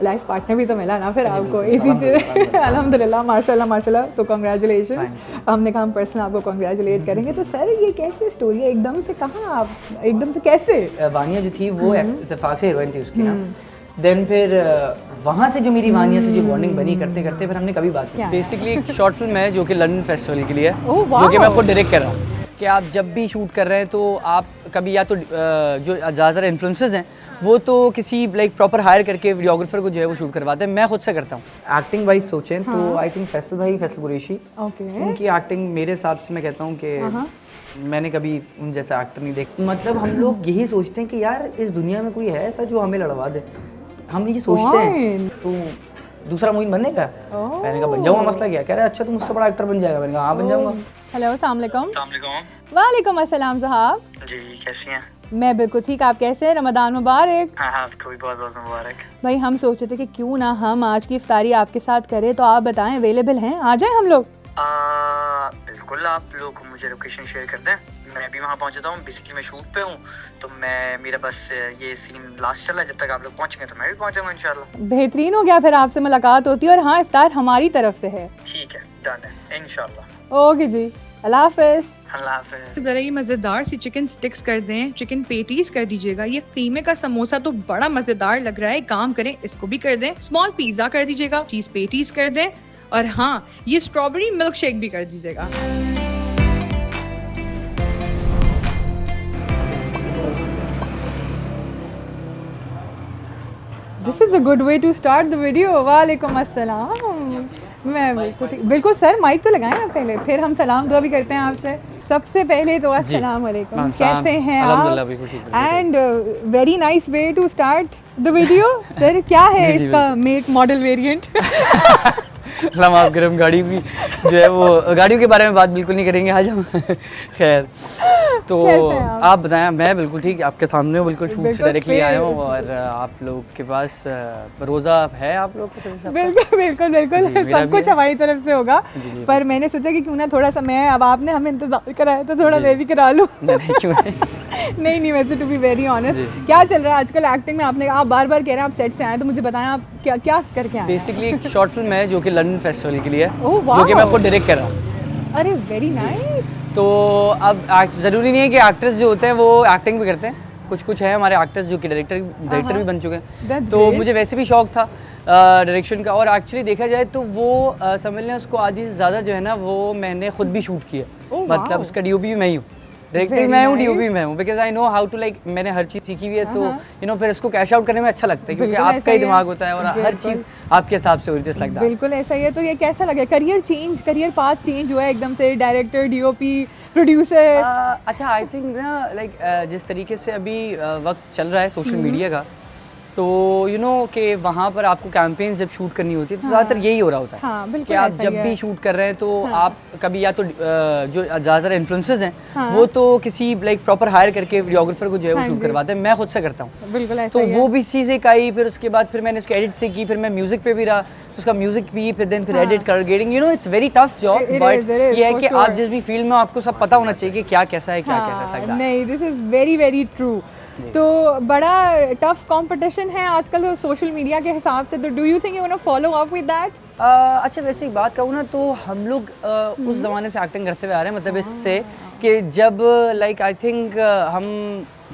Life partner भी तो मिला ना फिर आपको इसी चीज़ अल्हम्दुलिल्लाह माशाल्लाह। तो कॉन्ग्रेचुलेशन। हमने कहा हम पर्सनल आपको कॉन्ग्रेचुलेट करेंगे। तो सर ये कैसे स्टोरी है, एकदम से कहाँ आप एकदम से कैसे? वानिया जो थी वो इत्तेफाक से हीरोइन थी उसकी ना। देन फिर वहाँ से जो मेरी वानिया से जो बॉन्डिंग बनी करते करते फिर हमने कभी बात की। बेसिकली एक शॉर्ट फिल्म है जो कि लंदन फेस्टिवल के लिए है, जो कि मैं खुद डायरेक्ट कर रहा हूँ। कि आप जब भी शूट कर रहे हैं तो आप कभी या तो जो ज़्यादातर इन्फ्लुएंसर्स हैं वो तो किसी लाइक प्रॉपर हायर करके वीडियोग्राफर को जो है वो शूट करवाते हैं, मैं खुद से करता हूँ। एक्टिंग वाइज सोचें तो आई थिंक फैसल कुरैशी उनकी एक्टिंग मेरे हिसाब से मैं कहता हूँ कि मैंने कभी उन जैसा एक्टर नहीं देखा। मतलब हम लोग यही सोचते हैं कि यार इस दुनिया में कोई है ऐसा जो हमें लड़वा दे, हम ये सोचते हैं। तो दूसरा मोइन बनने का मैंने कहा बन जाऊँगा, मसला क्या? कह रहे अच्छा तुम मुझसे बड़ा एक्टर बन जाएगा। मैंने कहा हाँ बन जाऊँगा। हेलो अस्सलाम वालेकुम। वालेकुम अस्सलाम साहब जी, कैसी हैं? मैं बिल्कुल ठीक, आप कैसे हैं? रमदान मुबारक। हाँ आपको भी बहुत बहुत मुबारक। भाई हम सोच रहे थे कि क्यों ना हम आज की इफ्तारी आपके साथ करें, तो आप बताएं अवेलेबल हैं, आ जाएं हम लोग? बिल्कुल, आप लोग मुझे लोकेशन शेयर कर दें, मैं भी वहाँ पहुँच जाता हूँ। बेसिकली मैं शूट पे हूँ तो मेरा बस ये सीन लास्ट चल रहा है, जब तक आप लोग पहुँचेंगे तो मैं भी पहुँच जाऊँगा इंशाल्लाह। बेहतरीन हो गया, फिर आपसे मुलाकात होती है। और हाँ इफ्तार हमारी तरफ से है। ठीक है, डन है इंशाल्लाह। ओके जी, अल्लाह हाफिज़। अल्लाह हाफिज़। ज़रा ये मज़ेदार सी चिकन स्टिक्स कर दें, चिकन पेटीज कर दीजिएगा। ये कीमे का समोसा तो बड़ा मज़ेदार लग रहा है, काम करें इसको भी कर दें। स्मॉल पिज़्ज़ा कर दीजिएगा, चीज़ पेटीज कर दें, और हाँ ये स्ट्रॉबेरी मिल्क शेक भी कर दीजिएगा। This is a good way to start the video. वालेकुम अस्सलाम। मैं बिल्कुल सर माइक तो लगाएं आप पहले, फिर हम सलाम दुआ भी करते हैं आपसे। सबसे पहले तो अस्सलाम वालेकुम, कैसे हैं आप? And very nice way to start the video. Sir क्या है इसका मेक मॉडल वेरिएंट? आप गरम गाड़ी भी जो है वो गाड़ियों के बारे में बात बिल्कुल नहीं करेंगे आज हम। खैर तो आप बताएं। मैं बिल्कुल ठीक, आपके सामने बिल्कुल शूट से डायरेक्टली आया हूँ। और आप लोग के पास रोज़ा है आप लोग के? बिल्कुल सब कुछ हमारी तरफ से होगा। पर मैंने सोचा कि क्यों ना थोड़ा सा मैं, अब आपने हमें इंतजार कराया तो थोड़ा मैं भी करा लूँ। नहीं वैसे टू बी वेरी ऑनेस्ट, क्या चल रहा है आजकल एक्टिंग में? आप बार बार कह रहे हैं आप सेट से आए, तो मुझे बताएं आप क्या करके आए? बेसिकली एक शॉर्ट फिल्म है जो कि लंदन फेस्टिवल के लिए है, जो कि मैं खुद डायरेक्ट कर रहा हूँ। अरे वेरी नाइस। तो अब ज़रूरी नहीं है कि एक्टर्स जो होते हैं वो एक्टिंग भी करते हैं, कुछ है हमारे एक्टर्स जो कि डायरेक्टर भी बन चुके हैं। तो मुझे वैसे भी शौक था डायरेक्शन का। और एक्चुअली देखा जाए तो वो समझ लें उसको आधी से ज़्यादा जो है ना वो मैंने खुद भी शूट किया। मतलब उसका डीओपी भी मैं ही हूँ, डायरेक्टर मैं हूँ, डीओपी मैं हूँ। Because I know how to like, मैंने हर चीज़ सीखी हुई है। तो यू नो फिर इसको कैश आउट करने में अच्छा लगता है क्योंकि आपका ही दिमाग होता है और हर चीज़ आपके हिसाब से होती है। बिल्कुल ऐसा ही है। तो ये कैसा लगे करियर पाथ चेंज हुआ है एकदम से, डायरेक्टर, डीओपी, प्रोड्यूसर? अच्छा आई थिंक ना लाइक जिस तरीके से अभी वक्त चल रहा है सोशल मीडिया का, तो यू नो कि वहाँ पर आपको कैंपेन्स जब शूट करनी होती है तो ज़्यादातर यही हो रहा होता है कि आप जब भी शूट कर रहे हैं तो आप कभी या तो जो ज़्यादातर इन्फ्लुएंसर्स हैं वो तो किसी लाइक प्रॉपर हायर करके वीडियोग्राफर को जो है वो शूट करवाते हैं, मैं खुद से करता हूँ। बिल्कुल ऐसा तो वो भी चीज़ एक आई, फिर उसके बाद फिर मैंने इसको एडिट से की, फिर मैं म्यूज़िक पे भी रहा तो उसका म्यूज़िक भी, फिर एडिट कर getting, you know it's very tough job. But ये है कि आप जिस भी फील्ड में आपको सब पता होना चाहिए कि क्या कैसा है, क्या कैसा है। नहीं, दिस इज़ वेरी ट्रू। तो बड़ा टफ कंपटीशन है आजकल तो सोशल मीडिया के हिसाब से। तो do you think you want to follow up with that? अच्छा वैसे एक बात कहूँ ना तो हम लोग उस ज़माने से एक्टिंग करते हुए आ रहे हैं, मतलब इससे कि जब लाइक आई थिंक हम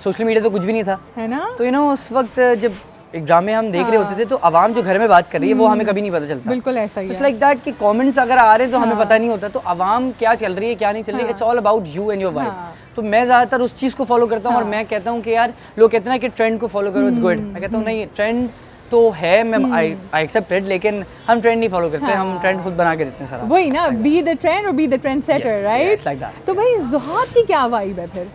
सोशल मीडिया तो कुछ भी नहीं था, है ना? तो यू नो उस वक्त जब एक ड्रामे हम देख रहे होते थे तो आवाम जो घर में बात कर रही है वो हमें कभी नहीं पता चलता। बिल्कुल ऐसा ही है। लाइक दैट कि कमेंट्स अगर आ रहे हैं तो हमें पता नहीं होता, तो आवाम क्या चल रही है क्या नहीं चल रही है, it's all about you and your vibe. तो मैं ज़्यादातर उस चीज़ को फॉलो करता हूँ। और मैं कहता हूँ कि यार लोग कहते हैं कि ट्रेंड को फॉलो करो, इट्स गुड। मैं कहता हूँ नहीं, ट्रेंड तो है, मैं आई एक्सेप्टेड, लेकिन हम ट्रेंड नहीं फॉलो करते, हम ट्रेंड खुद बना के देते हैं सारा। वही ना, बी द ट्रेंड और be the trend setter, right? तो भाई ज़ुहाब की क्या वाइब है फिर,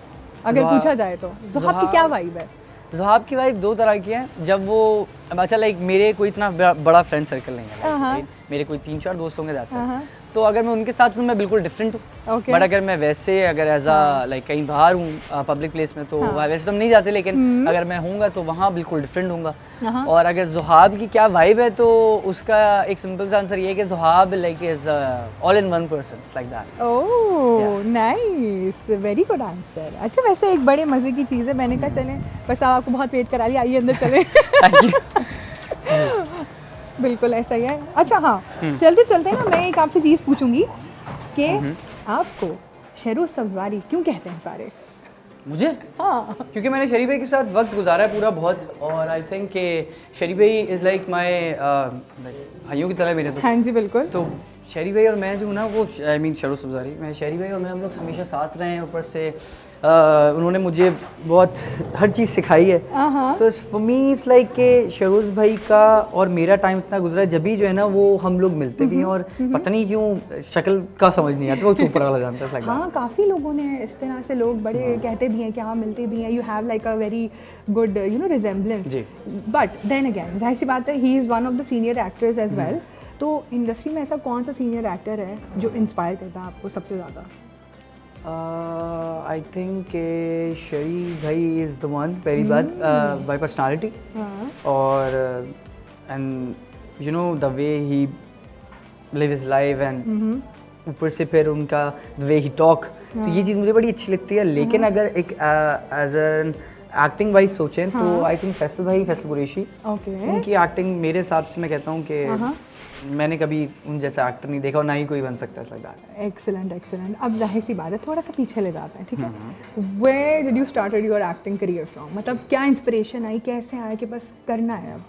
अगर पूछा जाए तो? ज़ुहाब की क्या वाइब है? ज़ुहाब की वाइब दो तरह की है। जब वो अच्छा लाइक मेरे कोई इतना बड़ा फ्रेंड सर्कल नहीं है, मेरे कोई 3-4 दोस्त होंगे ज़्यादा। तो अगर मैं उनके साथ हूँ मैं बिल्कुल डिफरेंट हूँ। बट अगर मैं वैसे अगर एज अ लाइक कहीं बाहर हूँ पब्लिक प्लेस में तो वैसे तो हम नहीं जाते, लेकिन अगर मैं हूँगा तो वहाँ बिल्कुल डिफरेंट हूँगा। और अगर ज़ुहाब की क्या वाइब है तो उसका एक सिंपल सा आंसर ये है कि Zuhab like is all in one person, like that. Oh nice, very good answer. अच्छा वैसे एक बड़े मज़े की चीज़ है, मैंने कहा चलें, बस आपको बहुत वेट करा लिया, आइए अंदर चलें। बिल्कुल ऐसा ही है। अच्छा हाँ, चलते चलते ना मैं एक आपसे चीज़ पूछूंगी कि आपको शरू सब्ज़वारी क्यों कहते हैं सारे? मुझे हाँ, क्योंकि मैंने शरीफ भाई के साथ वक्त गुजारा है पूरा बहुत, और आई थिंक कि शरीफ भाई इज़ लाइक माई भाइयों की तरह मेरे। हाँ जी बिल्कुल। तो शरीफ भाई और मैं जो हूँ ना वो आई मीन शरू सब्ज़ारी, मैं शरीफ भाई और मैं हम लोग हमेशा साथ रहे हैं। ऊपर से उन्होंने मुझे बहुत हर चीज़ सिखाई है। तो फॉर मी इट्स लाइक कि शरूज भाई का और मेरा टाइम इतना गुजरा है, जब भी जो है ना वो हम लोग मिलते भी हैं, और पता नहीं क्यों शक्ल का समझ नहीं आता, वो ऊपर वाला जानता है। हाँ, काफ़ी लोगों ने इस तरह से लोग बड़े कहते भी हैं कि हाँ मिलते भी हैं, you have like a very good you know resemblance. But then again जाहिर सी बात है, he is one of the senior actors as well. तो इंडस्ट्री में ऐसा कौन सा सीनियर एक्टर है जो इंस्पायर करता है आपको सबसे ज़्यादा? आई थिंक शरीफ भाई इज़ द वन, पहली बात बाय पर्सनालिटी, और and you know the way he live his life, and ऊपर से फिर उनका द वे ही टॉक, तो ये चीज़ मुझे बड़ी अच्छी लगती है। लेकिन अगर एक एज एन एक्टिंग वाइज सोचें तो आई थिंक फैसल कुरैशी, उनकी एक्टिंग मेरे हिसाब से मैं कहता हूँ कि मैंने कभी उन जैसा एक्टर नहीं देखा, और ना ही कोई बन सकता है लाइक दैट। Excellent excellent. अब जाहिर सी बात है, थोड़ा सा पीछे ले जाते हैं, ठीक है? Where did you started your acting career from? मतलब क्या इंस्पिरेशन आई, कैसे आया कि बस करना है अब?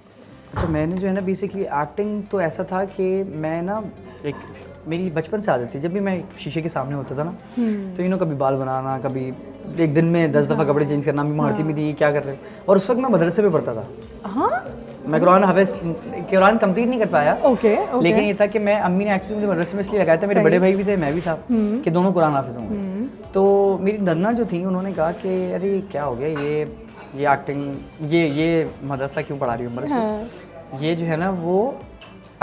अच्छा, मैंने जो है ना बेसिकली एक्टिंग तो ऐसा था कि मैं ना एक मेरी बचपन से आदत थी, जब भी मैं शीशे के सामने होता था ना तो यू नो कभी बाल बनाना, कभी एक दिन में 10 दफ़ा कपड़े चेंज करना, भी मारती भी थी क्या कर रहे। और उस वक्त मैं मदरसे में पढ़ता था। हाँ, मैं कुरान कंप्लीट नहीं कर पाया। ओके। लेकिन ये था कि मैं अम्मी ने एक्चुअली मुझे मदरसे में इसलिए लगाया था, मेरे बड़े भाई भी थे, मैं भी था, कि दोनों कुरान हाफिज होंगे। तो मेरी नन्ना जो थी उन्होंने कहा कि अरे क्या हो गया, ये एक्टिंग ये मदरसा क्यों पढ़ा रही हूँ, ये जो है ना वो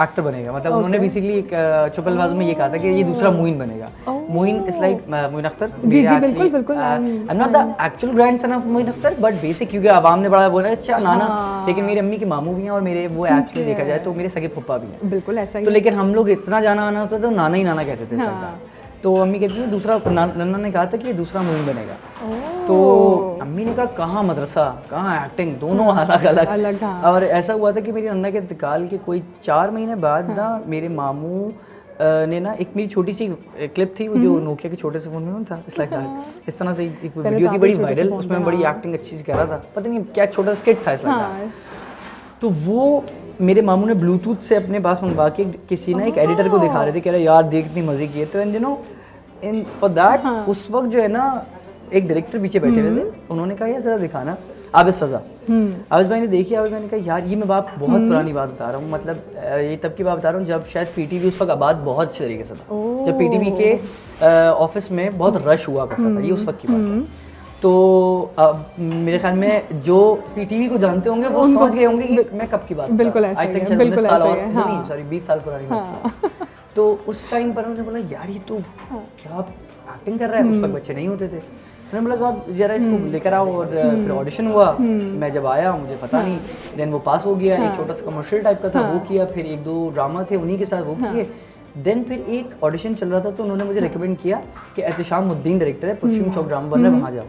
एक्टर बनेगा। मतलब उन्होंने बेसिकली एक चुप अल्फाज़ में ये कहा था कि ये दूसरा मोइन बनेगा। Moin is like Moin Akhtar. जी बिल्कुल बिल्कुल। I am not the actual grandson of Moin Akhtar, but basic क्योंकि आवाम ने बड़ा बोला अच्छा नाना, लेकिन मेरी अम्मी के मामू भी हैं, और मेरे वो एक्चुअली देखा जाए तो मेरे सगे पप्पा भी हैं। बिल्कुल ऐसा ही। तो लेकिन हम लोग इतना जाना आना होता तो नाना ही नाना कहते थे सरकार। तो अम्मी कहती है दूसरा, नन्ना ने कहा था कि ये दूसरा मोइन बनेगा। तो अम्मी ने कहा कहाँ मदरसा कहाँ एक्टिंग, दोनों अलग अलग। और ऐसा हुआ था कि मेरी नन्ना के इंतकाल के कोई 4 महीने बाद ना मेरे मामू ने ना एक मेरी छोटी सी क्लिप थी, वो जो नोकिया के छोटे से फ़ोन में था, इस तरह से एक वीडियो थी बड़ी वायरल, उसमें बड़ी एक्टिंग अच्छी से कह रहा था, पता नहीं क्या छोटा स्किट था इसलिए। तो वो मेरे मामू ने ब्लूटूथ से अपने पास मंगवा के किसी ना एक एडिटर को दिखा रहे थे, कह रहे यार देख इतनी मज़े की है। तो and you know in for that उस वक्त जो है ना एक डायरेक्टर पीछे बैठे हुए थे, उन्होंने कहा यार ज़रा दिखाना आबिद रज़ा। आबिद भाई ने देखी, आबिद भाई ने कहा यार ये मैं बात बहुत पुरानी बात बता रहा हूँ, मतलब ये तब की बात बता रहा हूँ जब शायद पीटीवी उस वक्त आबाद बहुत अच्छे तरीके से था, जब पीटीवी के ऑफिस में बहुत रश हुआ करता था, ये उस वक्त की बात है। तो मेरे ख्याल में जो पीटीवी को जानते होंगे वो समझ गए होंगे कि मैं कब की बात, बिल्कुल आई थिंक 19 साल और नहीं सॉरी 20 साल पुरानी बात। तो उस टाइम पर उन्होंने बोला यार ये तो क्या एक्टिंग कर रहा है, उस वक्त बच्चे नहीं होते थे। मैंने बोला तो आप जरा इसको लेकर आओ, और फिर ऑडिशन हुआ। मैं जब आया मुझे पता नहीं, देन वो पास हो गया, एक छोटा सा कमर्शियल टाइप का था वो किया, फिर 1-2 ड्रामा थे उन्हीं के साथ वो किए। देन फिर एक ऑडिशन चल रहा था तो उन्होंने मुझे रिकमेंड किया कि एहतिशामुद्दीन डायरेक्टर है, परफ्यूम शॉप ड्रामा बन रहा है, वहाँ जाओ।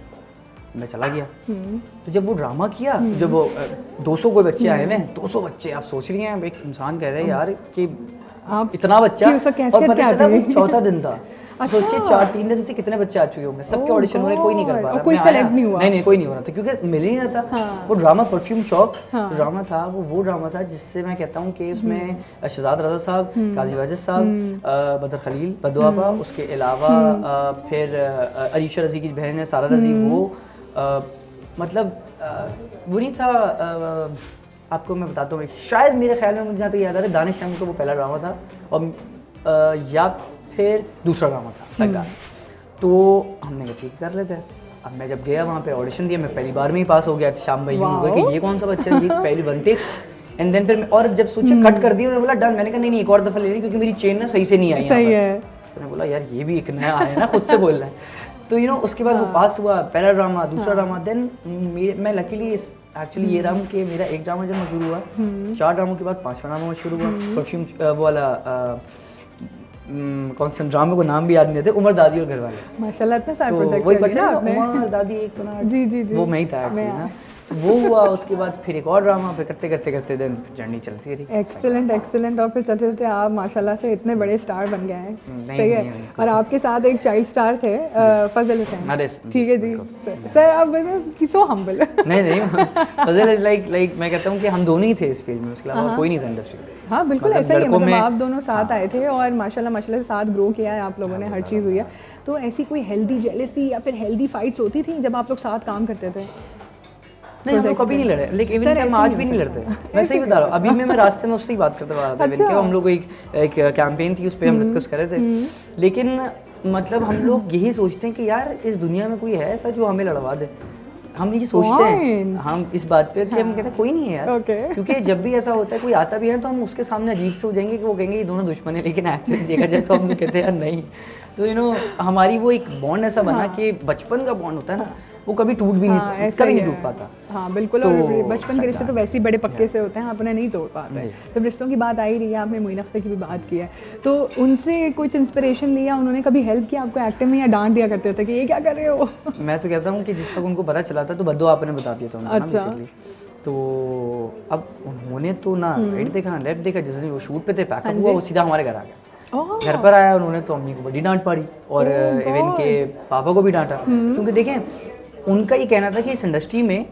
मैं चला गया। तो जब वो ड्रामा किया, जब वो 200 कोई बच्चे आए हुए, 200 बच्चे, आप सोच रही हैं एक इंसान कह रहे हैं यार कि आप इतना बच्चा, और पता चला वो चौथा दिन था। सोचिए 4-3 दिन से कितने बच्चे आ चुके होंगे, सबके ऑडिशन हो रहे, कोई नहीं कर पा रहा, कोई सेलेक्ट नहीं हुआ। नहीं कोई नहीं हो रहा था क्योंकि मिल ही नहीं था। वो ड्रामा परफ्यूम शॉप ड्रामा था, वो ड्रामा था जिससे मैं कहता हूँ कि उसमें शहजाद रज़ा साहब, काजी वाजिद साहब, बदर खलील बदुआबा, उसके अलावा फिर अरीशा रज़ी की बहन है सारा रज़ी, वो मतलब वो नहीं था। आपको मैं बताता हूँ, शायद मेरे ख्याल में मुझे जहाँ तक याद आ रहा है दानिश टाइम का वो पहला ड्रामा था, और या फिर दूसरा ड्रामा था लगा। तो हमने कहा ठीक कर लेते हैं। अब मैं जब गया वहाँ पे ऑडिशन दिया, मैं पहली बार में ही पास हो गया। शाम भाई हुआ कि ये कौन सा बच्चा है, ये पहली 1 टेक। एंड देन फिर और जब सोचा कट कर दिया, मैंने बोला डन। मैंने कहा नहीं एक और दफ़ा ले ली क्योंकि मेरी चेन ना सही से नहीं आई। सही है। तो मैंने बोला यार ये भी एक नया आया ना, खुद से बोल रहा है। तो यू नो उसके बाद वो पास हुआ, पहला ड्रामा, दूसरा ड्रामा। देन मैं लकीली एक्चुअली ये रहा कि मेरा एक ड्रामा जब मैं शुरू हुआ, 4 ड्रामों के बाद 5वां ड्रामा शुरू हुआ। परफ्यूम वो वाला कौन सा ड्रामे को नाम भी याद नहीं थे, उमर दादी और घर वाले। माशाल्लाह इतने सारे तो प्रोजेक्ट वही बच्चा ना, उमर दादी एक तो ना जी वो मैं ही था एक्चुअली ना। वो हुआ, उसके बाद फिर एक और ड्रामा, फिर करते करते करते दिन जर्नी चलती रही। Excellent excellent. और फिर चलते चलते आप माशाल्लाह से इतने बड़े स्टार बन गए हैं। सही है। नहीं, और आपके साथ एक चाइल्ड स्टार थे फजल हुसैन। अरे ठीक है जी सर, आप सो हम्बल। नहीं फजल इज लाइक मैं कहता हूँ कि हम दोनों ही थे इस फील्ड में, उसके अलावा कोई नहीं था इंडस्ट्री में। हाँ बिल्कुल मतलब ऐसा ही है, लड़कों मतलब में- आप दोनों साथ आए थे और माशाल्लाह माशाल्लाह से साथ ग्रो किया है आप लोगों ने, हर चीज़ हुई है। तो ऐसी कोई हेल्दी जेलेसी या फिर हेल्दी फाइट्स होती थी जब आप लोग साथ काम करते थे? नहीं, हम लोग कभी नहीं लड़े, लेकिन सर, इवन हम ऐसे आज नहीं भी हो नहीं सकता। लड़ते। मैं सही बता रहा हूँ, अभी मैं रास्ते में उससे ही बात करते हुए आ रहा था, इवन अच्छा। हम लोग एक कैंपेन थी, उस पर हम डिस्कस कर रहे थे। लेकिन मतलब हम लोग यही सोचते हैं कि यार इस दुनिया में कोई है ऐसा जो हमें लड़वा दे। हम ये सोचते हैं हम इस बात पे कि हम कहते हैं कोई नहीं है यार। Okay. क्योंकि जब भी ऐसा होता है कोई आता भी है तो हम उसके सामने अजीब से हो जाएंगे कि वो कहेंगे ये दोनों दुश्मन है, लेकिन एक्चुअली देखा जाए तो हम लोग कहते हैं यार नहीं। तो हमारी वो एक बॉन्ड ऐसा बना कि बचपन का बॉन्ड होता है ना, वो कभी टूट भी हाँ, नहीं, ऐसा कभी ही नहीं है। टूट पाता। हाँ बिल्कुल। तो और बचपन के रिश्ते तो सरदार। वैसे ही बड़े पक्के से होते हैं, अपने नहीं तोड़ पाते। जब रिश्तों की बात आई रही है, आपने मोइन अख्तर की भी बात की है, तो उनसे कुछ इंस्पिरेशन लिया, उन्होंने कभी हेल्प किया आपको एक्टिंग में या डांट दिया करते थे कि ये क्या कर रहे हो? मैं तो कहता हूँ कि जिस वक्त उनको पता चला था तो बद्दुआ आपने बता दिया था उनको ना अच्छा। बेसिकली। तो अब उन्होंने तो ना राइट देखा ना लेफ्ट देखा, जिस दिन वो शूट पे थे पैकअप हुआ वो सीधा हमारे घर आ गया। ओह, घर पर आया, उन्होंने तो अम्मी को बड़ी डांट पाड़ी और इवन के पापा को भी डांटा, क्योंकि देखें उनका ये कहना था कि इस इंडस्ट्री में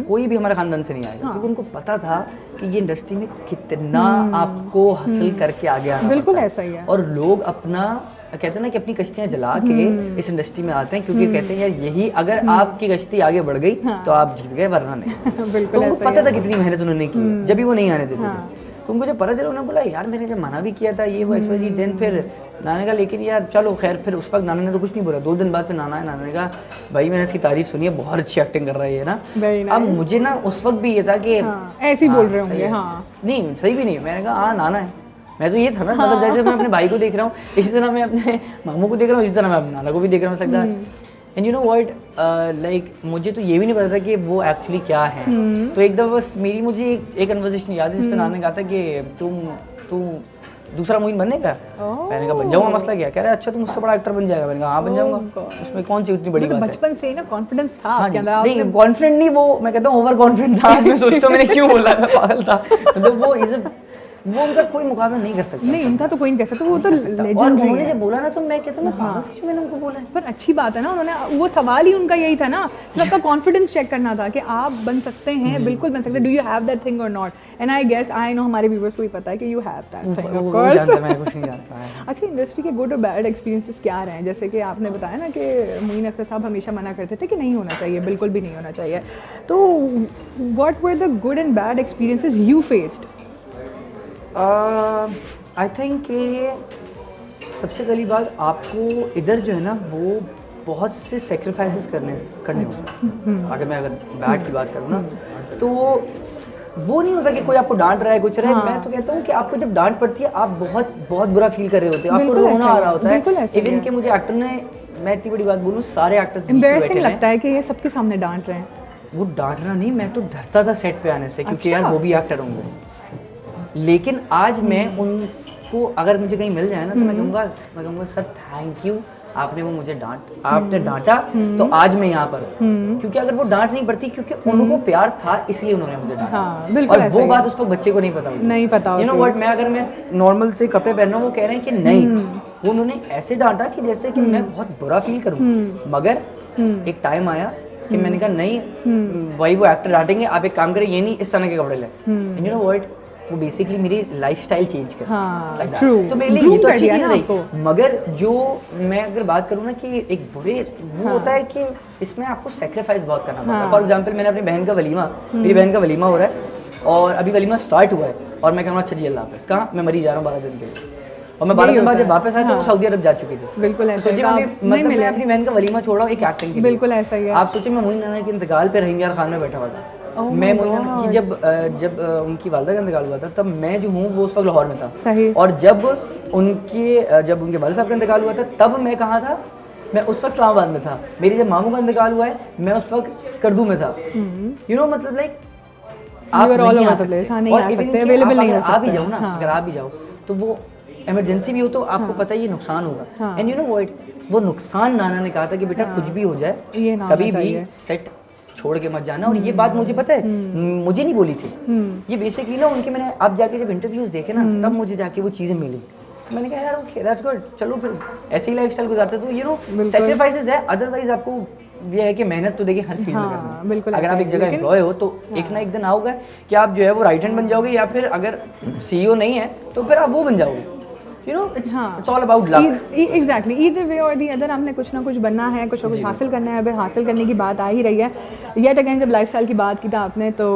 कोई भी हमारे खानदान से नहीं आएगा, क्योंकि उनको पता था कि ये इंडस्ट्री में कितना आपको हासिल करके आगे आना बिल्कुल पड़ता ऐसा ही है। और लोग अपना कहते हैं ना कि अपनी कश्तियां जला के इस इंडस्ट्री में आते हैं, क्योंकि कहते हैं यार यही अगर आपकी कश्ती आगे बढ़ गई तो आप जीत गए, वरना नहीं। बिल्कुल तो उनको ऐसा ही पता था कितनी मेहनत उन्होंने की, जब भी वो नहीं आने देते हाँ। थे। तो उनको जब पता चला, उन्होंने बोला यार मैंने जब मना भी किया था ये वो एक्सवाइजी, देन फिर नाना का, लेकिन यार चलो खैर, फिर उस वक्त नाना ने तो कुछ नहीं बोला। 2 दिन बाद फिर नाना ने कहा भाई मैंने इसकी तारीफ सुनी है, बहुत अच्छी एक्टिंग कर रहा है ये ना। Very अब मुझे ना उस वक्त भी ये था कि हाँ, ऐसे ही बोल रहे सही होंगे। है। हाँ नहीं सही भी नहीं, मैंने कहा हाँ नाना है। मैं तो ये था ना, मतलब जैसे मैं अपने भाई को देख रहा हूँ इसी तरह मैं अपने मामू को देख रहा हूँ, इसी तरह मैं अपने नाना को भी देख रहा हूँ सकता है। And you know what, like मुझे तो ये भी नहीं पता था कि वो एक्चुअली क्या है। तो एक दफ़ा बस मुझे एक कन्वर्सेशन याद है जिस पे नाना ने कहा था कि तू दूसरा मोइन बनने का। मैंने कहा बन जाऊंगा, मसला क्या? कह रहा है अच्छा तुम मुझसे बड़ा एक्टर बन जाएगा। मैंने कहा हाँ बन जाऊंगा, उसमें कौन सी उतनी बड़ी बात है। बचपन से ही ना कॉन्फिडेंस था हाँ आपके जी, अंदर। नहीं कॉन्फिडेंट नहीं, वो मैं कहता हूँ ओवर कॉन्फिडेंट था। मैं सोचता हूँ मैंने क्यों बोला, मैं पागल था। मतलब वो उनका कोई मुकाबला नहीं कर सकता। नहीं उनका तो कोई नहीं कह सकता, वो तो और लेजेंडरी उन्होंने है। जब बोला ना तो मैं कहता हूँ मैं पागल थी जो मैंने उनको बोला है। पर अच्छी बात है ना, उन्होंने वो सवाल ही उनका यही था ना, सबका कॉन्फिडेंस चेक करना था कि आप बन सकते हैं, बिल्कुल बन सकते हैं। Do you have that thing और not? And I guess I know हमारे व्यूअर्स को भी पता है कि you have that thing of वो जानता है, कोर्स। मैं कुछ नहीं जानता है। अच्छा, इंडस्ट्री के गुड और बैड एक्सपीरियंसेस क्या रहे हैं? जैसे कि आपने बताया ना कि मोइन अख्तर साहब हमेशा मना करते थे कि नहीं होना चाहिए, बिल्कुल भी नहीं होना चाहिए। तो what were the good and bad experiences you faced? I think सबसे पहली बात आपको इधर जो है ना वो बहुत से सेक्रीफाइसेस करने होंगे। अगर बैट की बात करूँ ना तो वो नहीं होता कि कोई आपको डांट रहा है कुछ रहा है। मैं तो कहता हूँ कि आपको जब डांट पड़ती है आप बहुत बहुत बुरा फील कर रहे होते हो, आपको रोना आ रहा होता है। इवन कि मुझे एक्टर ने, मैं इतनी बड़ी बात बोलूँ, सारे एक्टर्स एम्बैरेसिंग लगता है कि ये सबके सामने डांट रहे हैं। वो डांटना नहीं, मैं तो डरता था सेट पे आने से, क्योंकि यार वो भी एक्टर होंगे। लेकिन आज मैं उनको अगर मुझे कहीं मिल जाए ना तो मैं कहूँगा सर थैंक यू, आपने वो मुझे आपने डांटा तो आज मैं यहाँ पर हूँ। क्योंकि अगर वो डांट नहीं पड़ती, क्योंकि उनको प्यार था इसलिए उन्होंने मुझे डांटा। हाँ, बिल्कुल और ऐसा वो ही बात उस वक्त बच्चे को नहीं पता होती। नहीं पता यू नो व्हाट, मैं अगर मैं नॉर्मल से कपड़े पहन रहा हूँ वो कह रहे हैं कि नहीं, वो उन्होंने ऐसे डांटा कि जैसे कि मैं बहुत बुरा फील करूँ। मगर एक टाइम आया कि मैंने कहा नहीं, वही वो एक्टर डांटेंगे, आप एक काम करें ये नहीं इस तरह के कपड़े लें। यू नो व्हाट, वो बेसिकली मेरी लाइफस्टाइल चेंज कर। हाँ, like that. true. तो मेरे लिए ये तो कर अच्छी दिया चीज़ ना रही। आपको। मगर जो मैं अगर बात करूँ ना कि एक बुरे वो होता है कि इसमें आपको सेक्रीफाइस बहुत करना पड़ता है। फॉर एग्जाम्पल मैंने अपनी बहन का वलीमा, मेरी बहन का वलीमा हो रहा है और अभी वलीमा स्टार्ट हुआ है और मैं कहूँगा अच्छा जी अल्लाह हाफ़िज़, कहाँ मैं मरी जा रहा हूँ 12 दिन के लिए। और मैं 12 दिन बाद जब वापस आया तो वो सऊदी अरब जा चुकी थी। बिल्कुल तो ऐसा सोचिए ही मतलब मैं अपनी बहन का वलीमा छोड़ रहा हूँ एक एक्टिंग के लिए। बिल्कुल ऐसा ही है। आप सोचिए मैं मोइन नाना के इंतकाल पे रहीम यार खान में बैठा हुआ था। मैं मोइन नाना की जब उनकी वालदा का इंतकाल हुआ था तब मैं जो हूँ वो उस वक्त लाहौर में था। सही। और जब उनके वालिद साहब का इंतकाल हुआ था तब मैं कहाँ था, मैं उस वक्त इस्लामाबाद में था। मेरी जब मामू का इंतकाल हुआ है मैं उस वक्त स्कर्दू में था। यू नो मतलब लाइक आप नहीं आ सकते, अवेलेबल नहीं हो सकते। आप ही जाओ ना, अगर आप ही जाओ तो वो इमरजेंसी भी हो तो आपको पता है ये नुकसान होगा। एंड यू नो व्हाट, वो नुकसान नाना ने कहा था कि बेटा कुछ भी हो जाए कभी भी सेट छोड़ के मत जाना। और ये बात मुझे पता है मुझे नहीं बोली थी, ये बेसिकली ना उनके मैंने अब जाके जब इंटरव्यूज देखे ना तब मुझे जाके वो चीज़ें मिली। मैंने कहा यार ओके दैट्स गुड, चलो फिर ऐसे ही लाइफस्टाइल गुजारते तो यू नो सैक्रिफाइसेस है, अदरवाइज आपको ये है कि मेहनत तो देखिए हर फील्ड में करनी है। बिल्कुल अगर आप एक जगह एम्प्लॉय हो तो एक ना एक दिन आओगे कि आप जो है वो राइट हैंड बन जाओगे, या फिर अगर सीईओ नहीं है तो फिर आप वो बन जाओगे। You know, it's all about luck. Exactly. Either way or the other, आपने कुछ ना कुछ बनना है, कुछ ना कुछ हासिल करना है। अगर हासिल करने की बात आ ही रही है, yet again जब लाइफस्टाइल की बात की था आपने, तो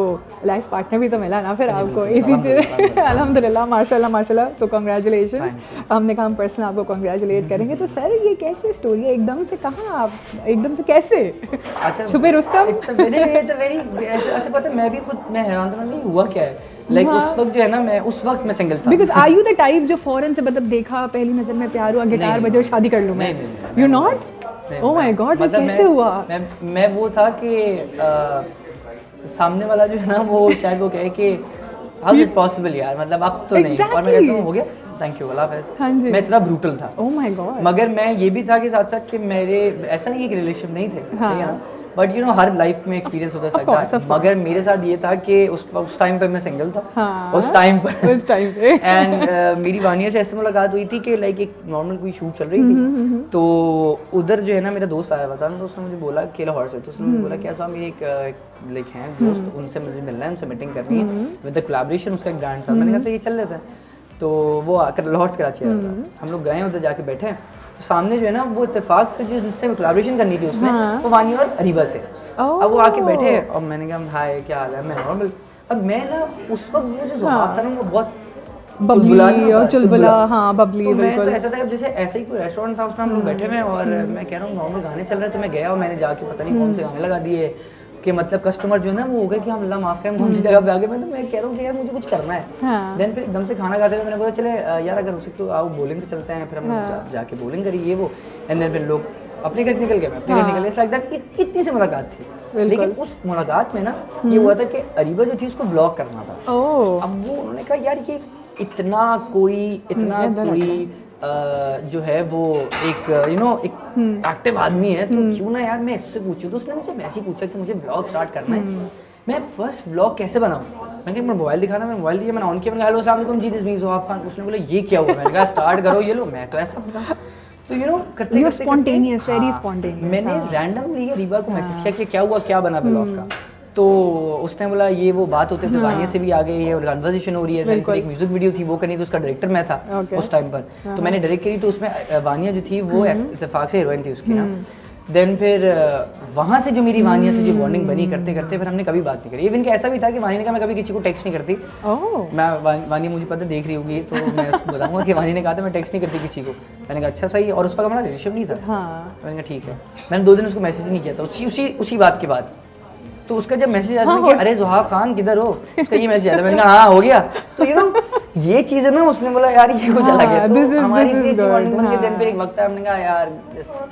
लाइफ पार्टनर भी तो मिला ना फिर आपको इसी चीज़। अल्हम्दुलिल्लाह, माशाल्लाह माशाल्लाह। तो कॉन्ग्रेचुलेशन, हमने कहा हम पर्सनल आपको कॉन्ग्रेचुलेट करेंगे। तो सर ये कैसे स्टोरी है, एकदम से कहाँ आप, एकदम से कैसे? अच्छा, छुपे रुस्तम? It's a very ऐसे पता है मैं भी खुद मैं हैरान था, नहीं हुआ क्या है। लाइक उस वक्त जो है ना उस वक्त मैं सिंगल था। Because are you the type जो फौरन से मतलब देखा पहली नज़र में प्यार हुआ, गिटार बजे और शादी कर लूँ मैं? You not? Oh my God, ये कैसे हुआ? मैं वो था कि सामने वाला जो है ना वो शायद वो कहे कि हाउ इज पॉसिबल यार, मतलब अब तो नहीं। और मैं कहता हूँ हो गया, थैंक यू, अल्लाह हाफ़िज़। हाँ जी। मैं इतना ब्रूटल था। Oh my God। मगर मैं ये भी था कि साथ साथ कि मेरे ऐसा नहीं है कि रिलेशन नहीं थे, ठीक है ना, but you know her life में एक्सपीरियंस होता है। मगर मेरे साथ ये था कि उस टाइम पे मैं सिंगल था। उस टाइम पे एंड मेरी वानिया से ऐसे मुलाकात हुई थी कि लाइक एक नॉर्मल कोई शूट चल रही थी, तो उधर जो है ना मेरा दोस्त आया हुआ था, तो उसने मुझे बोला कि लाहौर से, तो उसने मुझे बोला क्या साहब मेरी एक लाइक हैं दोस्त, उनसे मुझे मिलना है, उनसे मीटिंग करनी है विद द कोलैबोरेशन, उसका एक ब्रांड था। मैंने कहा सर ये चल लेते हैं, तो वो आकर लाहौर से कराची आया था, हम लोग गए उधर जाके बैठे, तो सामने जो है ना वो इत्तेफाक से जो जिससे कोलैबोरेशन करनी थी उसने वो वानिया और अरीबा थे। अब वो आके बैठे और मैंने कहा हाय क्या हाल है, मैं नॉर्मल। अब मैं ना उस वक्त वो जो ज़ुबान था ना वो बहुत बबली और चुलबुला, हाँ बबली बिल्कुल। बिल्कुल। तो ऐसा था जैसे ऐसे ही कोई रेस्टोरेंट था, उसमें हम लोग बैठे हुए और मैं कह रहा हूँ नॉर्मल गाने चल रहे थे, मैं गया और मैंने जाके पता नहीं कौन से गाने लगा दिए कि मतलब कस्टमर जो है ना वो हो गया कि हम अल्लाह माफ़ करें कौन सी जगह पे आ गए। मैं कह रहा हूँ कि यार मुझे कुछ करना है। देन फिर एकदम से खाना खाते हुए मैंने बोला चले यार अगर हो सकते तो आओ बॉलिंग पे चलते हैं, फिर हम जाके बॉलिंग करी ये वो। एंड देन फिर लोग अपने घर निकल गए, मैं अपने घर निकल गया। लाइक दैट इतनी सी मुलाकात थी, लेकिन उस मुलाकात में ना ये हुआ था कि अरीबा जो थी उसको ब्लॉक करना था। अब वो उन्होंने कहा यार ये इतना कोई जो है वो एक यू नो एक एक्टिव आदमी है, तो क्यों ना यार मैं इससे पूछूं। तो उसने मुझे वैसे ही पूछा कि मुझे ब्लॉग स्टार्ट करना है, मैं फर्स्ट ब्लॉग कैसे बनाऊं। मैंने कहा मैं मोबाइल दिखाना, मैं मोबाइल दिया, मैंने ऑन किया, मैंने हेलो अस्सलाम वालेकुम जी दिस मी ज़ुहाब खान। उसने बोला ये क्या हुआ, मैंने कहा स्टार्ट करो ये लो, मैं तो ऐसा बना। तो यू नो करते करते स्पॉन्टेनियस, वेरी स्पॉन्टेनियस। मैंने रैंडमली रीबा को मैसेज किया कि क्या हुआ, क्या बना ब्लॉग का। तो उसने बोला ये वो बात होते थे, वानिया से भी आ गई है और कन्वर्सेशन हो रही है। एक म्यूजिक वीडियो थी वो करनी, तो उसका डायरेक्टर मैं था उस टाइम पर, तो मैंने डायरेक्ट करी। तो उसमें वानिया जो थी वो इत्तेफाक से हीरोइन थी उसकी ना। देन फिर वहाँ से जो मेरी वानिया से जो बॉन्डिंग बनी करते करते फिर हमने कभी बात नहीं करी। इवन कि ऐसा भी था कि वानिया ने कहा मैं कभी किसी को टेक्स्ट नहीं करती। मैं वानिया मुझे पता देख रही होगी तो मैं उसको बताऊंगा कि वानिया ने कहा था मैं टेक्स्ट नहीं करती किसी को। मैंने कहा अच्छा सही, और उस वक्त हमारा रिलेशन नहीं था। मैंने कहा ठीक है। मैंने 2 दिन उसको मैसेज नहीं किया था उसी बात के बाद। तो उसका जब मैसेज आता है कि अरे ज़ुहाब खान किधर हो, उसका ये मैसेज आता है। मैंने कहा हाँ हो गया। तो यू नो ये चीज़ है ना, उसने बोला यार ये कुछ अलग है। तो हमारी दिन पे एक वक्त है, हमने कहा यार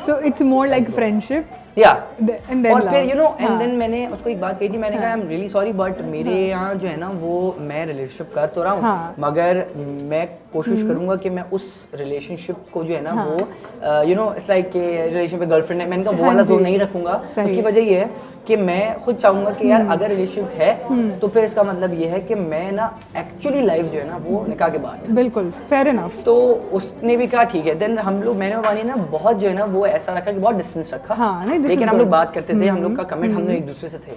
so it's more like friendship या and then और फिर love. You know and then मैंने उसको एक बात कही थी, मैंने कहा I am really sorry but मेरे यहाँ जो है ना वो मैं रिलेशनशिप कर तो रहा हूँ, मगर मैं कोशिश करूंगा कि मैं उस रिलेशनशिप को जो है ना वो you know it's like relation पे गर्लफ्रेंड है, मैंने कहा वो वाला जोन नहीं रखूंगा। उसकी वजह ये है कि मैं खुद चाहूंगा कि यार अगर रिलेशनशिप है तो फिर इसका मतलब ये है कि मैं ना एक्चुअली लाइफ जो है ना वो निकाह के बाद। बिल्कुल फेयर इनफ। तो उसने भी कहा ठीक है। देन हम लोग मैंने और वानी ना बहुत जो है ना वो ऐसा रखा कि बहुत डिस्टेंस रखा, लेकिन हम लोग बात करते थे, हम लोग का कमिट हम लोग एक दूसरे से थे।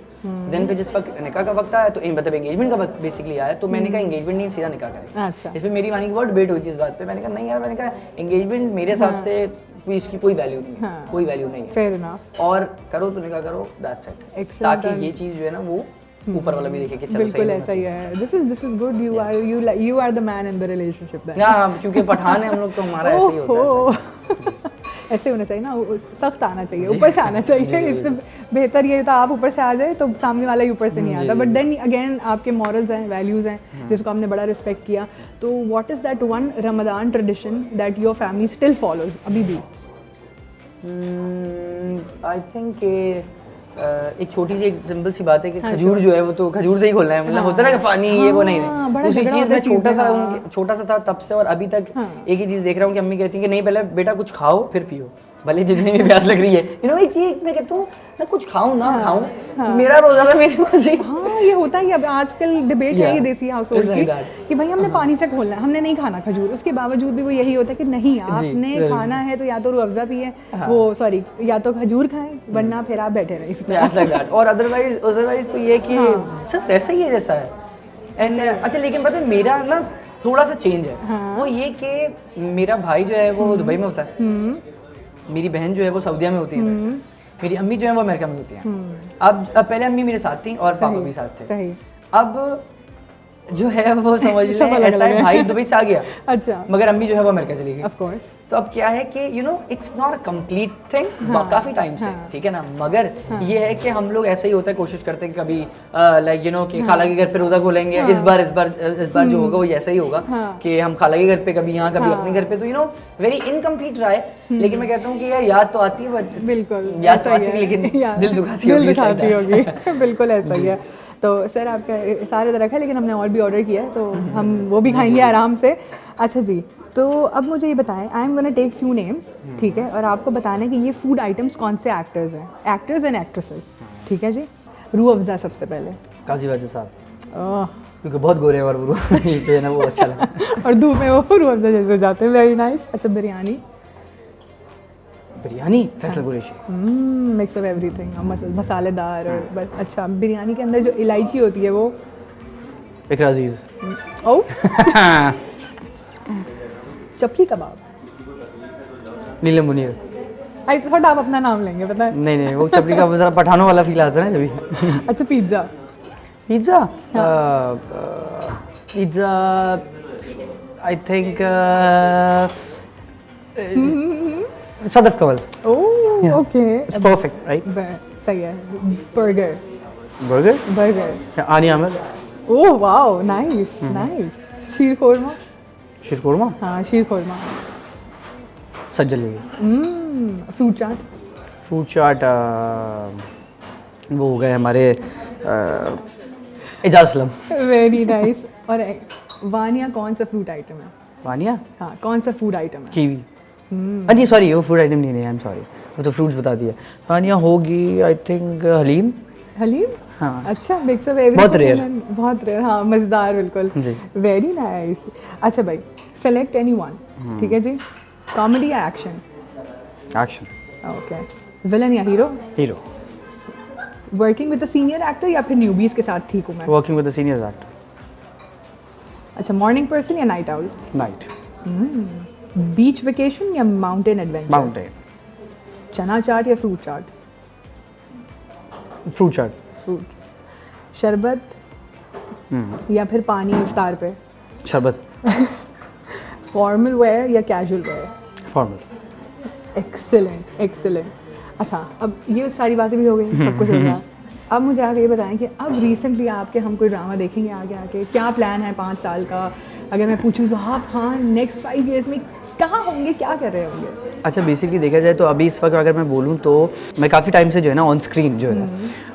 देन पे जिस वक्त निकाह का वक्त आया तो मतलब एंगेजमेंट का वक्त बेसिकली आया, तो मैंने कहा एंगेजमेंट नहीं सीधा निकाह करें। इसमें मेरी वानी की बहुत डिबेट हुई थी इस बात पे। मैंने कहा नहीं यार, मैंने कहा एंगेजमेंट मेरे हिसाब से इसकी कोई वैल्यू नहीं है, कोई वैल्यू नहीं है। Fair enough. और करो तो निकाह करो, दैट्स इट, ताकि ये चीज़ जो है ना वो ऊपर वाला भी देखे कि चलो बिल्कुल ऐसा ही है। This is good. You are the man in the relationship then. हां, क्योंकि पठान है हम लोग तो हमारा ऐसे ही होता है। ऐसे होना चाहिए ना, सख्त आना चाहिए, ऊपर से आना चाहिए। इससे बेहतर ये था आप ऊपर से आ जाए तो सामने वाला ही ऊपर से नहीं आता। बट देन अगेन आपके मॉरल्स हैं, वैल्यूज़ हैं जिसको आपने बड़ा रिस्पेक्ट किया। तो what is that one Ramzan tradition that your family still follows अभी भी? आई थिंक एक छोटी सी एक सिंपल सी बात है कि खजूर जो है वो तो खजूर से ही खोलना है, मतलब होता है ना कि पानी ये वो नहीं। उसी चीज़ में छोटा सा था तब से और अभी तक एक ही चीज़ देख रहा हूँ कि अम्मी कहती हैं कि नहीं पहले बेटा कुछ खाओ फिर पियो। भले जितनी भी प्यास लग रही है, यू नो, एक चीज मैं कहता हूँ मैं कुछ खाऊं ना खाऊं, मेरा रोजा था मेरी मर्जी। हाँ ये होता है, अब आजकल डिबेट है ये देसी हाउस होल्ड की कि भाई हमने पानी से खोलना है, हमने नहीं खाना खजूर, उसके बावजूद भी वो यही होता है कि नहीं आपने खाना है तो या तो रूह अफ़ज़ा पिए, वो सॉरी या तो खजूर खाएं, वरना फिर आप बैठे रहें। और अदरवाइज तो ये कि सब ऐसा ही है जैसा है। एंड अच्छा लेकिन पता है मेरा ना थोड़ा सा चेंज है, वो ये कि मेरा भाई जो है वो दुबई में होता है, मेरी बहन जो है वो सऊदीया में होती है, मेरी अम्मी जो है वो अमेरिका में होती हैं। अब पहले अम्मी मेरे साथ थी और पापा भी साथ थे। सही। अब जो है वो समझ लें ऐसा है, भाई दुबई से आ गया, अच्छा, मगर अम्मी जो है वो अमेरिका चली गई। Of course. तो अब क्या है कि you know it's not a complete thing, काफी टाइम से, ठीक है ना, मगर ये है कि हम लोग ऐसे ही होता है, कोशिश करते हैं कि कभी लाइक यू नो कि खाला के घर पे रोजा खोलेंगे, इस बार जो होगा वो ऐसा ही होगा कि हम खाला के घर पे कभी यहाँ कभी अपने घर पे, तो यू नो वेरी इनकम्प्लीट रहा है। लेकिन मैं कहता हूँ कि यार याद तो आती है, बिल्कुल याद तो आती है लेकिन दिल दुखाती होगी। बिल्कुल ऐसा ही है। तो सर आपका सारे तरह है, लेकिन हमने और भी ऑर्डर किया है तो हम वो भी खाएंगे आराम से। अच्छा जी, तो अब मुझे ये बताएं, I am gonna take few names, ठीक है, और आपको बताना है कि ये फूड आइटम्स कौन से एक्टर्स हैं, एक्टर्स एंड एक्ट्रेसेस, ठीक है जी। रूह अफ़ज़ा सबसे पहले। काजी वाजिद साहब, क्योंकि बहुत गोरे और वो है ना, वो अच्छा लगा और धूप में वो रूह अफ़ज़ा जैसे जाते हैं, वेरी नाइस। अच्छा biryani Faisal Qureshi, mix of everything, मसालेदार और बस। अच्छा बिरयानी के अंदर जो इलायची होती है वो इकरा अजीज। ओ चपली कबाब, नीलम मुनीर। आई थॉट आप अपना नाम लेंगे, पता है। नहीं वो चपली का जरा पठानों वाला फील आता है ना जब। अच्छा pizza I think Sadaf Kamal. Oh okay, it's perfect right, सही है। Burger Aani Amir. Oh wow, nice nice. Sheer khurma, हाँ शीर खोरमा। सज्जल लेगी। फ्रूट चाट वो हो गए हमारे एजाज असलम। Very nice. और वानिया कौन सा फ्रूट आइटम है? वानिया, हाँ कौन सा फूड आइटम है? कीवी। जी सॉरी, वो फूड आइटम नहीं, आई एम सॉरी, वो तो फ्रूट्स बता दिया। वानिया होगी आई थिंक हलीम। हाँ अच्छा, मिक्स ऑफ एवरीथिंग, बहुत रेयर, हाँ मजेदार, बिल्कुल वेरी नाइस। अच्छा भाई, सेलेक्ट एनीवन, ठीक है जी। कॉमेडी या एक्शन? ओके। विलन या hero? Working with the senior actor या फिर न्यूबीज के साथ ठीक हूँ मैं? Working with the senior actor. अच्छा, मॉर्निंग पर्सन या नाइट आउल? नाइट। बीच वेकेशन या माउंटेन एडवेंचर? माउंटेन। चना चाट या फ्रूट चाट? फ्रूट चाट। शरबत या फिर पानी इफ्तार पे? शरबत। फॉर्मल वेयर या कैजुअल वेयर? फॉर्मल। एक्सीलेंट। अच्छा, अब ये सारी बातें भी हो गई, सब कुछ हो गया। अब मुझे आप ये बताएं कि अब रिसेंटली आपके हम कोई ड्रामा देखेंगे आगे क्या प्लान है 5 साल का? अगर मैं पूछूँ ज़हाब खान नेक्स्ट 5 years में कहाँ होंगे, क्या कर रहे होंगे? अच्छा, बेसिकली देखा जाए तो अभी इस वक्त अगर मैं बोलूँ तो मैं काफ़ी टाइम से जो है ना ऑन स्क्रीन जो है ना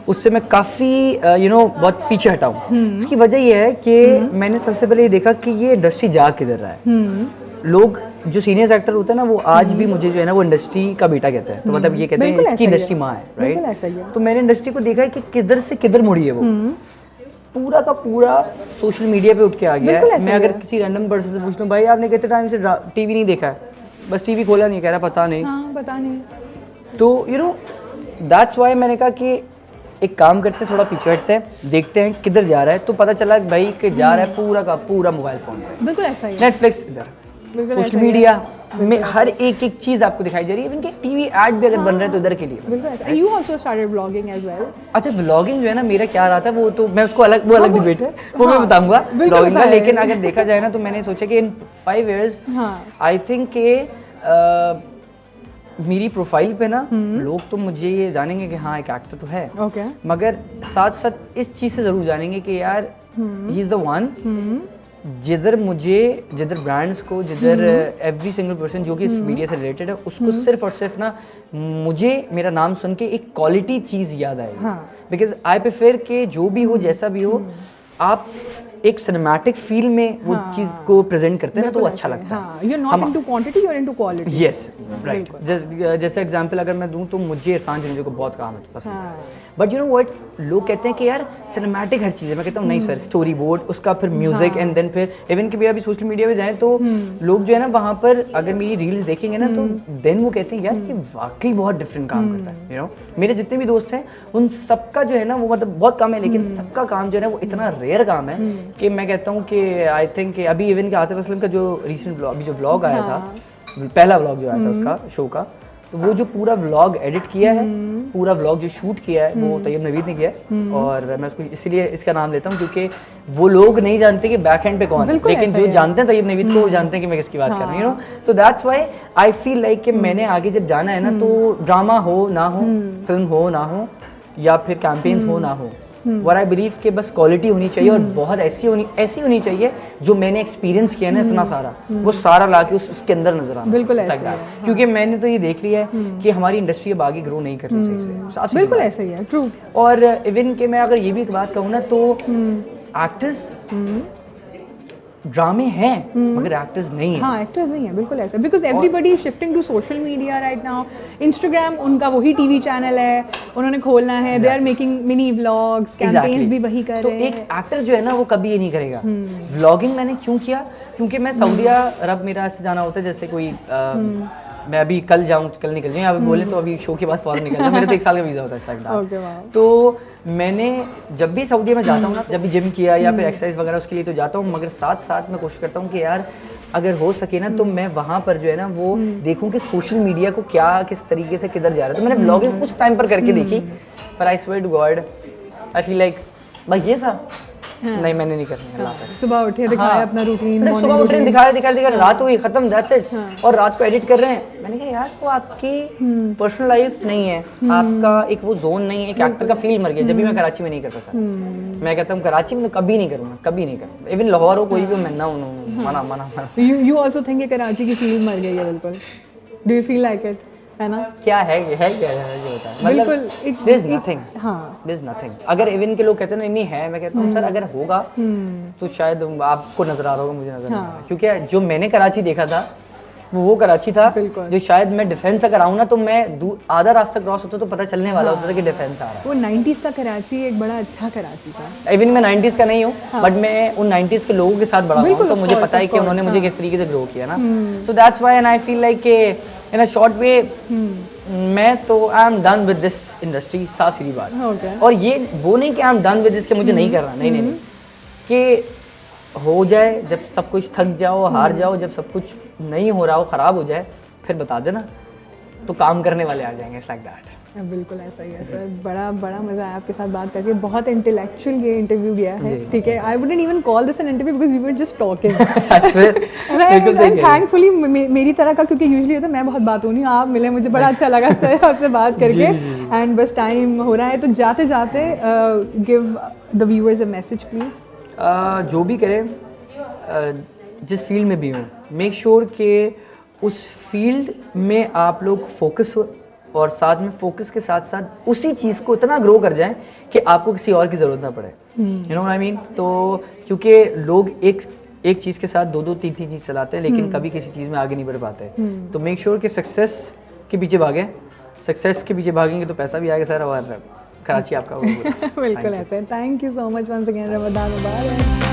उससे मैं काफ़ी यू नो बहुत पीछे हटा हूँ। उसकी वजह ये है कि मैंने सबसे पहले ये देखा कि ये इंडस्ट्री जा किधर रहा है। लोग जो सीनियर एक्टर होते हैं ना वो आज भी मुझे जो है ना वो इंडस्ट्री का बेटा कहते हैं, तो मतलब ये कहते हैं इसकी इंडस्ट्री माँ है, राइट? तो मैंने इंडस्ट्री को देखा है कि किधर से किधर मुड़ी है वो, पूरा का पूरा सोशल मीडिया पे उठ के आ गया है। मैं अगर किसी रैंडम पर्सन से पूछता हूँ भाई आपने कितने टाइम से टीवी नहीं देखा है, बस टीवी खोला नहीं, कह रहा पता नहीं। तो यू नो दैट्स वाई मैंने कहा कि एक काम करते हैं, थोड़ा पीछे हटते हैं, देखते हैं किधर जा रहा है। तो पता चला भाई कि जा रहा है पूरा का पूरा मोबाइल फोन पे। बिल्कुल ऐसा ही है। नेटफ्लिक्स इधर, सोशल मीडिया में हर एक चीज़ आपको दिखाई जा रही है। इनके टीवी ऐड भी अगर बन रहे हैं तो इधर के लिए। बिल्कुल। You also started vlogging as well. अच्छा, व्लॉगिंग जो है ना मेरा क्या रहा था वो तो मैं उसको अलग डिबेट है, वो मैं बताऊंगा व्लॉगिंग का। लेकिन अगर देखा जाए ना तो मैंने सोचा कि इन 5 years आई थिंक के मेरी प्रोफाइल पे ना लोग तो मुझे ये जानेंगे कि हाँ एक एक्टर तो है, मगर साथ साथ इस चीज़ से ज़रूर जानेंगे कि यार ही इज़ द वन जिधर ब्रांड्स को एवरी सिंगल पर्सन जो कि इस मीडिया से रिलेटेड है उसको सिर्फ और सिर्फ ना मुझे मेरा नाम सुन के एक क्वालिटी चीज़ याद आएगी। बिकॉज आई प्रेफर कि जो भी हो जैसा भी हो आप एक सिनेमैटिक फील में वो चीज़ को प्रेजेंट करते हैं ना, तो वो अच्छा लगता है। You are not into quantity, you are into quality. Yes, right. जैसे एग्जांपल अगर मैं दूं तो मुझे इरफान जंजू को बहुत काम पसंद है, बट यू नो व्हाट, लोग कहते हैं कि यार सिनेमैटिक हर चीज़ है। मैं कहता हूँ नहीं सर, स्टोरी बोर्ड, उसका फिर म्यूजिक, एंड देन फिर इवन कि अभी सोशल मीडिया पे जाएं तो लोग जो है ना वहाँ पर अगर मेरी रील्स देखेंगे ना तो देन वो कहते हैं यार कि वाकई बहुत डिफरेंट काम करता है। यू नो, मेरे जितने भी दोस्त हैं उन सबका जो है ना वो मतलब बहुत कम है, लेकिन सबका काम जो है ना वो इतना रेयर काम है कि मैं कहता हूँ कि आई थिंक अभी इवन के आतिफ असलम का जो रिसेंट व्लॉग, अभी जो व्लॉग आया था, पहला व्लॉग जो आया था उसका शो का, तो वो जो पूरा व्लॉग एडिट किया है, पूरा व्लॉग जो शूट किया है वो तैयब नवीद ने किया है। और मैं उसको इसलिए इसका नाम लेता हूँ क्योंकि वो लोग नहीं जानते कि बैक एंड पे कौन है, लेकिन जो जानते हैं तैयब नवीद को, वो जानते हैं कि मैं किसकी बात कर रहा हूँ। यू नो, तो that's why I feel like कि मैंने आगे जब जाना है ना, तो ड्रामा हो ना हो, फिल्म हो ना हो, या फिर कैंपेन्स हो ना हो, what I believe कि बस क्वालिटी होनी चाहिए और बहुत ऐसी होनी चाहिए जो मैंने एक्सपीरियंस किया ना इतना सारा, वो सारा लाके उसके अंदर नजर आना। बिल्कुल ऐसा ही है। क्योंकि मैंने तो ये देख लिया है कि हमारी इंडस्ट्री अब आगे ग्रो नहीं कर रही सही से। बिल्कुल ऐसा ही है, ट्रू। और इवन कि मैं अगर ये भी एक बात कहूँ ना तो एक्टर्स ड्रामे हैं मगर एक्टर्स नहीं है। हाँ, एक्टर्स नहीं है, बिल्कुल ऐसा, because everybody shifting to social media right now. Instagram उनका वही टीवी चैनल है, उन्होंने खोलना है, they are making mini vlogs, campaigns भी वही कर रहे हैं। तो एक एक्टर जो है ना वो कभी ये नहीं करेगा। व्लॉगिंग मैंने क्यों किया, क्योंकि मैं सऊदी अरब मेरा ऐसे जाना होता है, जैसे कोई मैं अभी कल निकल जाऊँ, अभी बोले तो अभी शो के बाद फौरन निकल जाऊँ, मेरा तो 1 साल का वीज़ा होता है शायद। तो मैंने जब भी सऊदी में जाता हूँ ना, जब भी जिम किया या फिर एक्सरसाइज वगैरह उसके लिए तो जाता हूँ, मगर साथ साथ मैं कोशिश करता हूँ कि यार अगर हो सके ना तो मैं वहाँ पर जो है ना वो देखूँ कि सोशल मीडिया को क्या किस तरीके से किधर जा रहा है। तो मैंने व्लॉगिंग उस टाइम पर करके देखी, पर I swear to God I feel like बस ये था। नहीं, मैंने नहीं करना। सुबह उठे दिखाया अपना रूटीन, सुबह उठ रहे हैं दिखा रात हुई खत्म, दैट्स इट। और रात को एडिट कर रहे हैं। मैंने कहा यार वो आपकी पर्सनल लाइफ नहीं है, आपका एक वो जोन नहीं है, एक एक्टर का फील मर गया। जब भी मैं कराची में नहीं करता सर, मैं कहता हूँ कराची में कभी नहीं करूँगा, कभी नहीं करूँगा। इवन लाहौर हो कोई भी मैं ना मना। यू आल्सो थिंक कराची की फील मर गई है बिल्कुल? Do you feel like it? है ना, क्या है ये होता है बिल्कुल, देयर इज नथिंग। हाँ, देयर इज नथिंग। अगर इवन के लोग कहते हैं नहीं है, मैं कहता हूँ सर अगर होगा तो शायद आपको नजर आ रहा होगा, मुझे नजर नहीं आ रहा। क्योंकि जो मैंने कराची देखा था वो कराची था जो शायद मैं डिफेंस अगर आऊँ ना तो मैं आधा रास्ता क्रॉस होता तो पता चलने वाला होता था कि डिफेंस आ रहा है। वो 90s का कराची एक बड़ा अच्छा कराची था। इवन मैं 90s का नहीं हूँ, बट मैं उन 90s के लोगों के साथ बड़ा हूँ, तो मुझे पता है कि उन्होंने मुझे किस तरीके से ग्रो किया ना। So that's why and I feel like in a short way मैं तो I am done with this industry, साफ सीधी बात। और ये वो नहीं कि I am done with this कि मुझे नहीं करना, नहीं कि हो जाए, जब सब कुछ थक जाओ, हार जाओ, जब सब कुछ नहीं हो रहा हो, ख़राब हो जाए, फिर बता देना तो काम करने वाले आ जाएंगे। It's like that. बिल्कुल ऐसा ही है सर। बड़ा मज़ा आया आपके साथ बात करके, बहुत इंटेलेक्चुअल ये इंटरव्यू गया है। ठीक है, I wouldn't even call this an interview because we were just talking. Thankfully मेरी तरह का, क्योंकि यूजुअली होता है मैं बहुत बात होनी, आप मिले, मुझे बड़ा अच्छा लगा सर आपसे बात करके। एंड बस टाइम हो रहा है, तो जाते जाते give the viewers a message please. जो भी करें, जिस फील्ड में भी हो, मेक श्योर कि उस फील्ड में आप लोग फोकस हो और साथ में फोकस के साथ साथ उसी चीज़ को इतना ग्रो कर जाएं कि आपको किसी और की ज़रूरत ना पड़े। You know what I mean? तो क्योंकि लोग एक चीज़ के साथ दो तीन चीज़ चलाते हैं, लेकिन कभी किसी चीज़ में आगे नहीं बढ़ पाते। तो मेक श्योर कि सक्सेस के पीछे भागें। सक्सेस के पीछे भागेंगे तो पैसा भी आएगा सर, और कराची आपका होगा। बिल्कुल ऐसा है। Thank you so much once again, Ramzan Mubarak.